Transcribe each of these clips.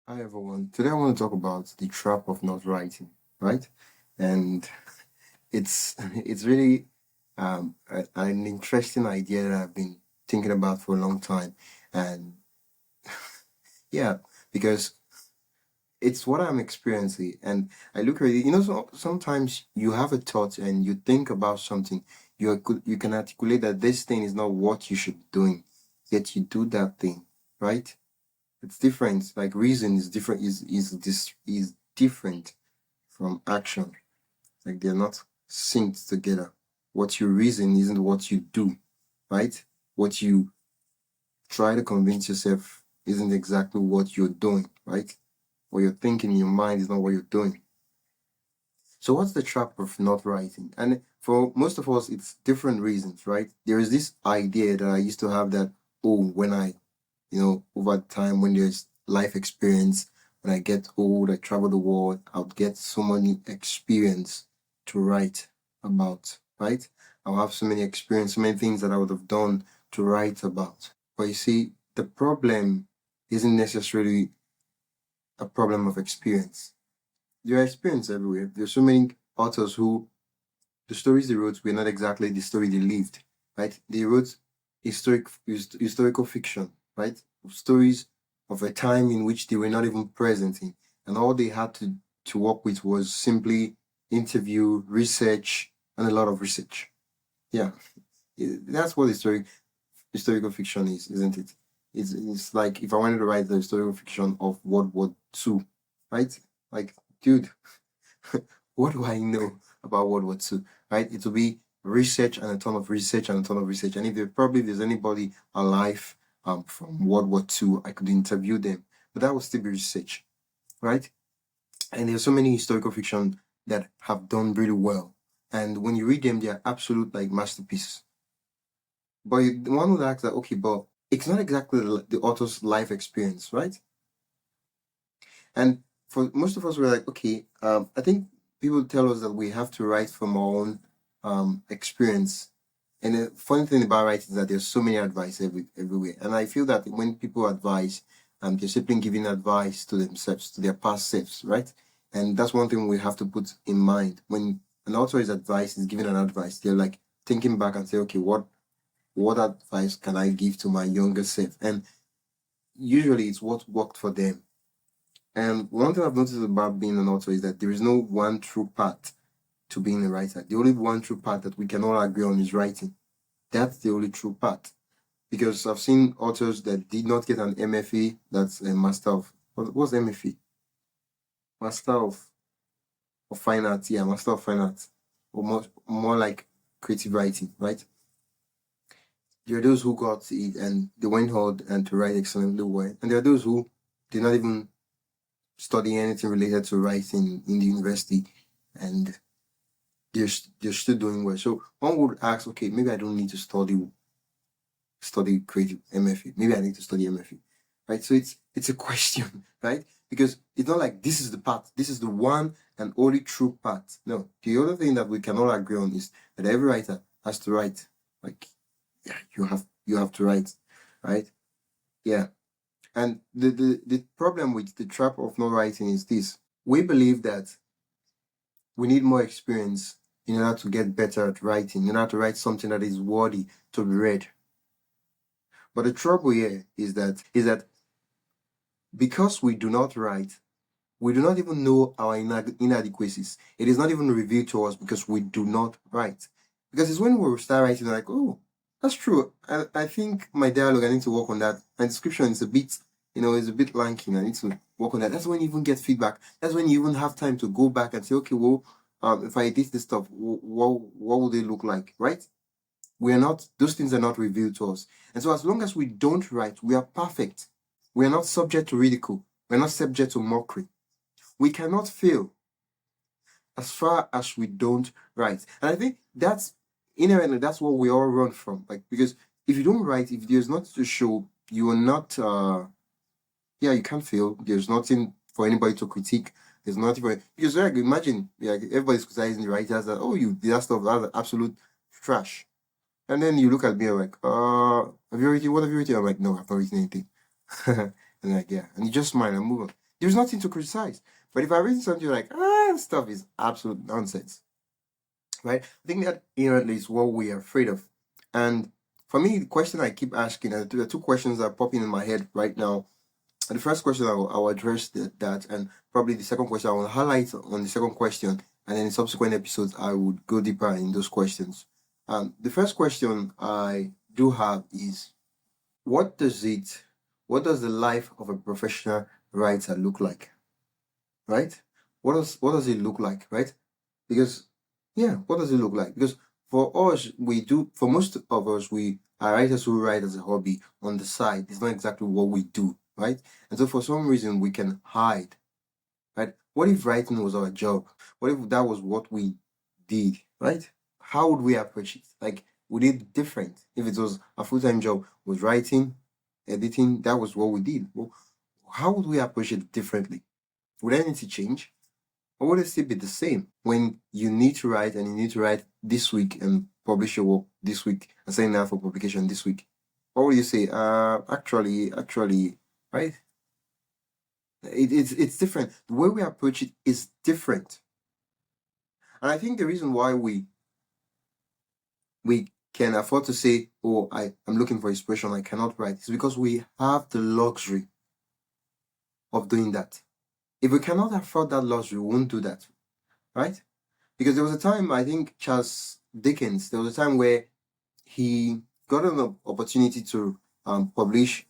Hi everyone. Today I want to talk about the trap of not writing, right? And it's really an interesting idea that I've been thinking about for a long time. And yeah, because it's what I'm experiencing. And I look at it, sometimes you have a thought and you think about something, you can articulate that this thing is not what you should be doing, yet you do that thing, right? It's different. Like reason is different is different from action. Like they're not synced together. What you reason isn't what you do, right? What you try to convince yourself isn't exactly what you're doing, right? What you're thinking in your mind is not what you're doing. So what's the trap of not writing? And for most of us, it's different reasons, right? There is this idea that I used to have that, oh, when I over time when there's life experience, when I get old, I travel the world, I'll get so many experience to write about, right? I'll have so many experience, so many things that I would have done to write about. But you see, the problem isn't necessarily a problem of experience. There are experience everywhere. There's so many authors who the stories they wrote were not exactly the story they lived, right? They wrote historical fiction, right? Stories of a time in which they were not even present in, and all they had to work with was simply interview, research, and a lot of research. Yeah, that's what historical fiction is, isn't it? It's like if I wanted to write the historical fiction of World War II, right? Like, dude, what do I know about World War II? Right? It will be research and a ton of research and a ton of research. And if there's anybody alive from World War II, I could interview them. But that would still be research, right? And there's so many historical fiction that have done really well. And when you read them, they are absolute like masterpieces. But the one would ask that, okay, but it's not exactly the author's life experience, right? And for most of us, we're like, okay, I think people tell us that we have to write from our own experience. And the funny thing about writing is that there's so many advice everywhere. And I feel that when people advise, they're simply giving advice to themselves, to their past selves, right? And that's one thing we have to put in mind. When an author is giving an advice, they're like thinking back and say, okay, what advice can I give to my younger self? And usually it's what worked for them. And one thing I've noticed about being an author is that there is no one true path to being a writer. The only one true path that we can all agree on is writing. That's the only true path. Because I've seen authors that did not get an MFE, that's a Master of, what's MFE? Master of Fine Arts, yeah, Master of Fine Arts. Or more like creative writing, right? There are those who got it and they went hard and to write excellently well. And there are those who did not even study anything related to writing in the university and they're still doing well. So one would ask, okay, maybe I don't need to study creative MFA. Maybe I need to study MFA. Right? So it's a question, right? Because it's not like this is the path, this is the one and only true path. No. The other thing that we can all agree on is that every writer has to write. Like, yeah, you have to write, right? Yeah. And the problem with the trap of not writing is this. We believe that we need more experience in order to get better at writing, in order to write something that is worthy to be read. But the trouble here is that because we do not write, we do not even know our inadequacies. It is not even revealed to us because we do not write. Because it's when we start writing, like, oh, that's true. I think my dialogue, I need to work on that. My description is a bit, is a bit lanky. I need to work on that. That's when you even get feedback. That's when you even have time to go back and say, okay, well, if I did this stuff, what would it look like, right? We are not, those things are not revealed to us. And so as long as we don't write, we are perfect. We are not subject to ridicule. We're not subject to mockery. We cannot fail as far as we don't write. And I think that's inherently that's what we all run from. Like, because if you don't write, if there's not to show, you are not yeah, you can't fail. There's nothing for anybody to critique. There's nothing for because like imagine everybody's criticizing the writers that, oh, you did that stuff, that's absolute trash. And then you look at me and like, have you written? What have you written? I'm like, no, I've not written anything. And like, yeah, and you just smile and move on. There's nothing to criticize. But if I read something you're like, stuff is absolute nonsense, right? I think that inherently is what we are afraid of. And for me, the question I keep asking, and there are two questions that are popping in my head right now. And the first question I will address that, and probably the second question I will highlight on the second question, and then in subsequent episodes I would go deeper in those questions. The first question I do have is, what does it, what does the life of a professional writer look like, right? What does it look like, right? Because yeah, what does it look like? Because for us, for most of us, we are writers who write as a hobby on the side. It's not exactly what we do, right? And so for some reason we can hide, right? What if writing was our job? What if that was what we did, right? How would we approach it? Like, would it be different if it was a full-time job, was writing, editing, that was what we did? Well, how would we approach it differently? Would anything change? Or would it still be the same when you need to write and you need to write this week and publish your work this week and send it out for publication this week? What would you say? Actually, right? It's different. The way we approach it is different. And I think the reason why we can afford to say, oh, I'm looking for inspiration, I cannot write, is because we have the luxury of doing that. If we cannot afford that luxury, we won't do that, right? Because there was a time, I think Charles Dickens, there was a time where he got an opportunity to publish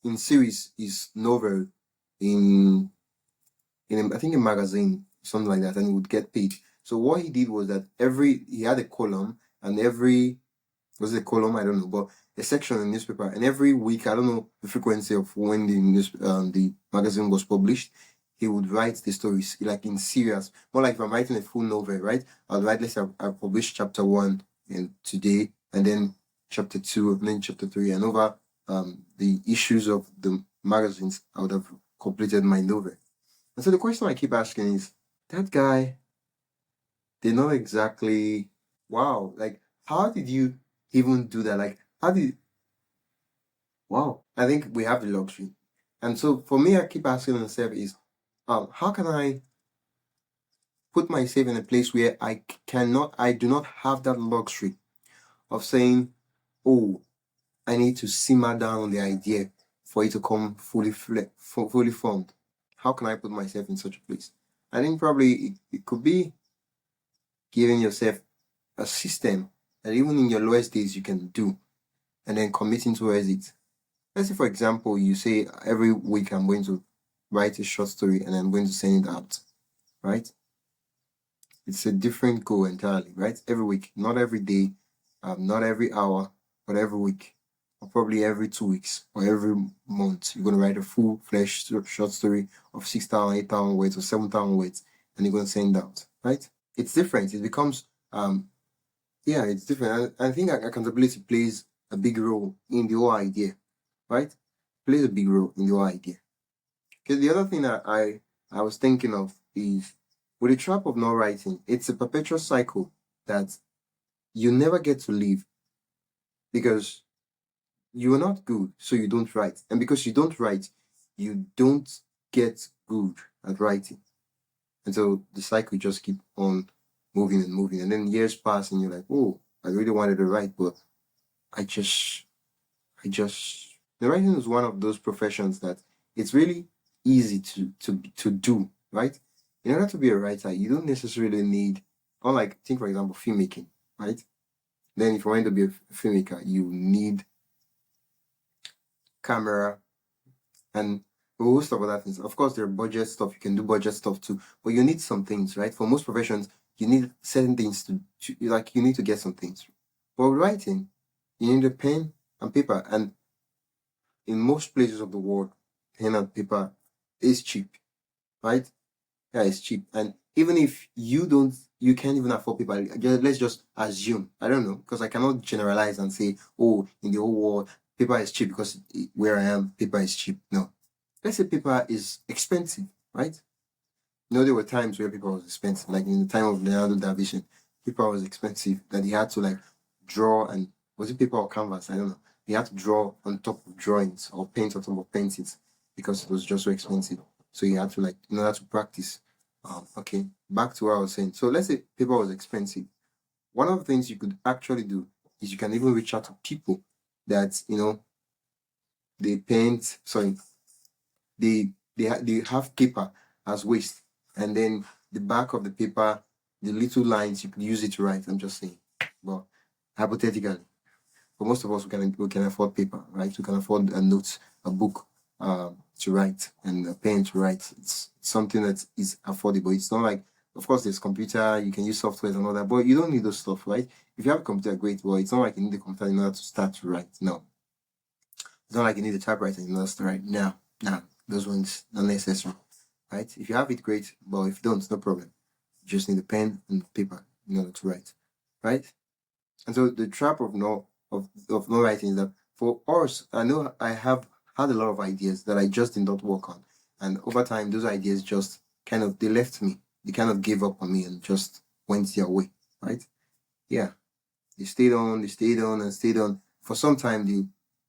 in series his novel in I think a magazine, something like that, and he would get paid. So what he did was that he had a column, and every was it a column, I don't know, but a section in the newspaper, and every week, I don't know the frequency of when the magazine was published, he would write the stories like in series, more like if I'm writing a full novel, right? I'll write, let's say I published chapter 1 and today, and then chapter 2, and then chapter 3, and over the issues of the magazines, I would have completed my novel. And so the question I keep asking is, that guy did not exactly, wow, like, how did you even do that? Like, how did, wow, I think we have the luxury. And so for me, I keep asking myself is, how can I put myself in a place where I do not have that luxury of saying, oh, I need to simmer down the idea for it to come fully formed. How can I put myself in such a place? I think probably it could be giving yourself a system that even in your lowest days you can do, and then committing towards it. Let's say, for example, you say every week I'm going to write a short story and I'm going to send it out, right? It's a different goal entirely, right? Every week, not every day, not every hour, but every week, or probably every 2 weeks or every month. You're going to write a full-fledged short story of 6,000, 8,000 words or 7,000 words, and you're going to send it out, right? It's different. It becomes, yeah, it's different. I think accountability plays a big role in the whole idea, right? Plays a big role in the whole idea. Because the other thing that I was thinking of is, with the trap of not writing, it's a perpetual cycle that you never get to leave because you are not good, so you don't write. And because you don't write, you don't get good at writing. And so the cycle just keep on moving and moving. And then years pass and you're like, oh, I really wanted to write, but I just the writing is one of those professions that it's really easy to do, right? In order to be a writer, you don't necessarily need, unlike, think for example, filmmaking, right? Then if you want to be a filmmaker, you need camera and a host of other things. Of course, there are budget stuff, you can do budget stuff too, but you need some things, right? For most professions, you need certain things like you need to get some things. But with writing, you need a pen and paper, and in most places of the world, pen and paper is cheap, right? Yeah, it's cheap. And even if you can't even afford paper, let's just assume, I don't know, because I cannot generalize and say, oh, in the whole world, paper is cheap because where I am, paper is cheap. No. Let's say paper is expensive, right? You know, there were times where paper was expensive, like in the time of Leonardo da Vinci, paper was expensive, that he had to like draw, and was it paper or canvas? I don't know. He had to draw on top of drawings or paint on top of paintings. because it was just so expensive. So you had to like in order to practice. Okay, back to what I was saying. So let's say paper was expensive. One of the things you could actually do is you can even reach out to people that they paint. Sorry, they have paper as waste, and then the back of the paper, the little lines you could use it to write. I'm just saying, but hypothetically, for most of us, we can afford paper, right? We can afford a note, a book, to write, and a pen to write. It's something that is affordable. It's not like, of course, there's computer, you can use software and all that, but you don't need those stuff, right? If you have a computer, great. Well, it's not like you need a computer in order to start to write. No, it's not like you need a typewriter in order to write. No, no, those ones not necessary, right? If you have it, great. But if you don't, no problem. You just need a pen and paper in order to write, right? And so the trap of no writing is that for us, I know I have had a lot of ideas that I just did not work on. And over time, those ideas just kind of they left me. They kind of gave up on me and just went their way. Right? Yeah. They stayed on and stayed on. For some time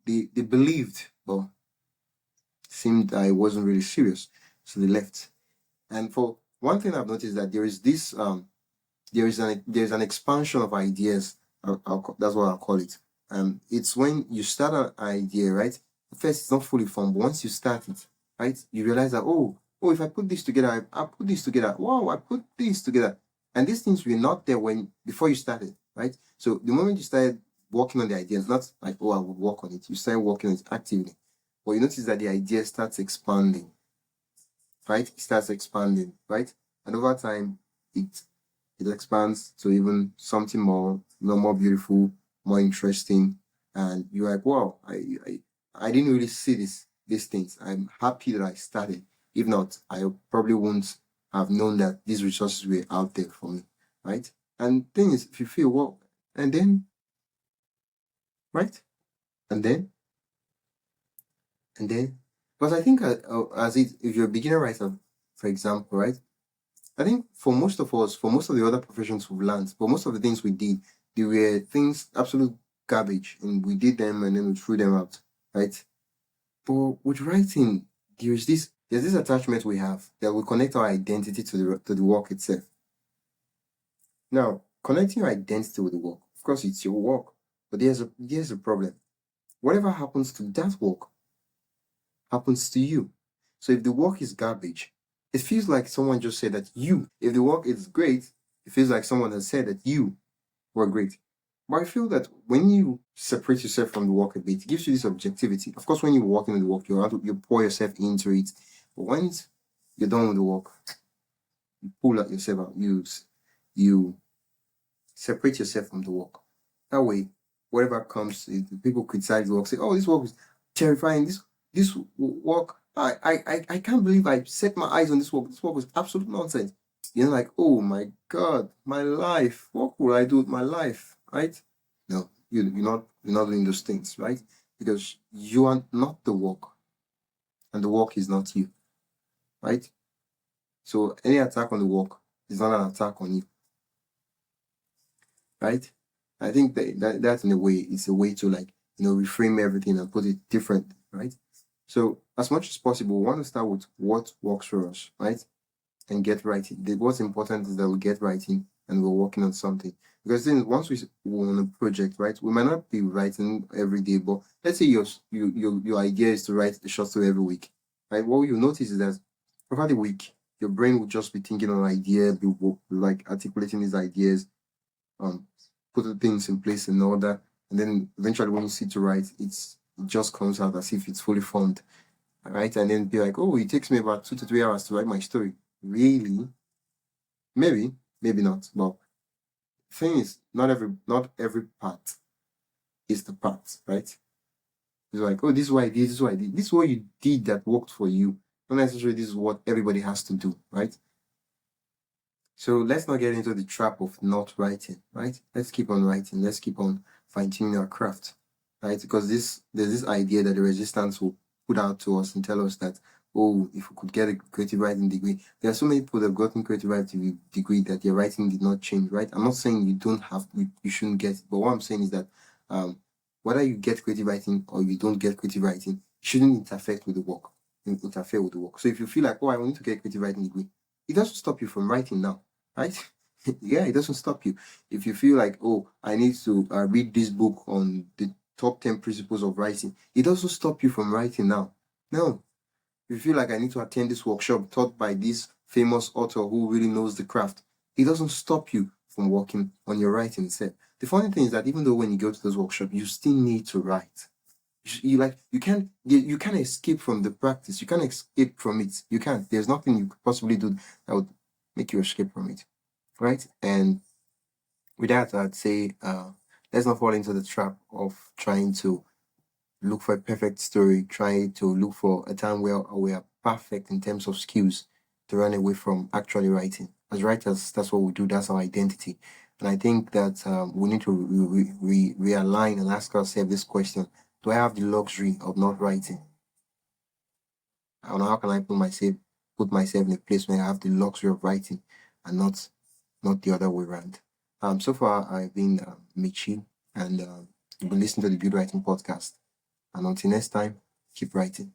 they believed, but seemed I wasn't really serious. So they left. And for one thing I've noticed that there's an expansion of ideas. That's what I'll call it. It's when you start an idea, right? First, it's not fully formed, but once you start it, right, you realize that if I put this together, I put this together. Wow, I put this together, and these things were not there when before you started, right? So the moment you started working on the idea, it's not like I would work on it. You start working on it actively, but you notice that the idea starts expanding, right? It starts expanding, right? And over time, it it expands to even something more, more beautiful, more interesting, and you're like, wow, I didn't really see these things. I'm happy that I started. If not, I probably wouldn't have known that these resources were out there for me, right? And thing is, if you feel well, and then right, and then and then, because I think if you're a beginner writer, for example, right? I think for most of us, for most of the other professions we've learned, for most of the things we did, they were things absolute garbage, and we did them and then we threw them out, right? But with writing, there's this attachment we have that will connect our identity to the work itself. Now, connecting your identity with the work, of course, it's your work, but there's a problem. Whatever happens to that work happens to you. So if the work is garbage, it feels like someone just said that you. If the work is great, it feels like someone has said that you were great. But I feel that when you separate yourself from the work a bit, it gives you this objectivity. Of course, when you're working with the work, you pour yourself into it. But once you're done with the work, you pull out yourself out. You separate yourself from the work. That way, whatever comes, if people criticize the work, say, "Oh, this work is terrifying. This work, I can't believe I set my eyes on this work. This work was absolute nonsense." You're like, "Oh my God, my life. What would I do with my life?" Right? No, you're not doing those things, right? Because you are not the work, and the work is not you, right? So any attack on the work is not an attack on you, right? I think that in a way it's a way to like reframe everything and put it different, right? So as much as possible, we want to start with what works for us, right? And get writing. What's important is that we get writing and we're working on something. Because then once we're on a project, right, we might not be writing every day, but let's say your idea is to write a short story every week, right? What you notice is that over the week, your brain will just be thinking on an idea, like articulating these ideas, um, put the things in place in order, and then eventually when you sit to write, it just comes out as if it's fully formed, right? And then be like, oh, it takes me about 2 to 3 hours to write my story. Really? Maybe, maybe not. But thing is, not every part is the part, right? It's like, oh, this is what I did, this is what I did. This is what you did that worked for you. Not necessarily this is what everybody has to do, right? So let's not get into the trap of not writing, right? Let's keep on writing. Let's keep on fine-tuning our craft, right? Because there's this idea that the resistance will put out to us and tell us that, oh, if we could get a creative writing degree, there are so many people that have gotten creative writing degree that their writing did not change, right? I'm not saying you don't have, you shouldn't get it, but what I'm saying is that whether you get creative writing or you don't get creative writing, shouldn't interfere with the work. interfere with the work. So if you feel like, oh, I want to get a creative writing degree, it doesn't stop you from writing now, right? Yeah, it doesn't stop you. If you feel like, oh, I need to read this book on the top 10 principles of writing, it doesn't stop you from writing now. No. If you feel like I need to attend this workshop taught by this famous author who really knows the craft, it doesn't stop you from working on your writing itself. The funny thing is that even though when you go to those workshops, you still need to write. You can't escape from the practice. You can't escape from it. You can't. There's nothing you could possibly do that would make you escape from it, right? And with that, I'd say let's not fall into the trap of trying to look for a perfect story, try to look for a time where we are perfect in terms of skills to run away from actually writing. As writers, that's what we do, that's our identity. And I think that we need to realign and ask ourselves this question: do I have the luxury of not writing? And how can I put myself in a place where I have the luxury of writing and not the other way around? So far, I've been Michi, and you've been listening to the Good Writing Podcast. And until next time, keep writing.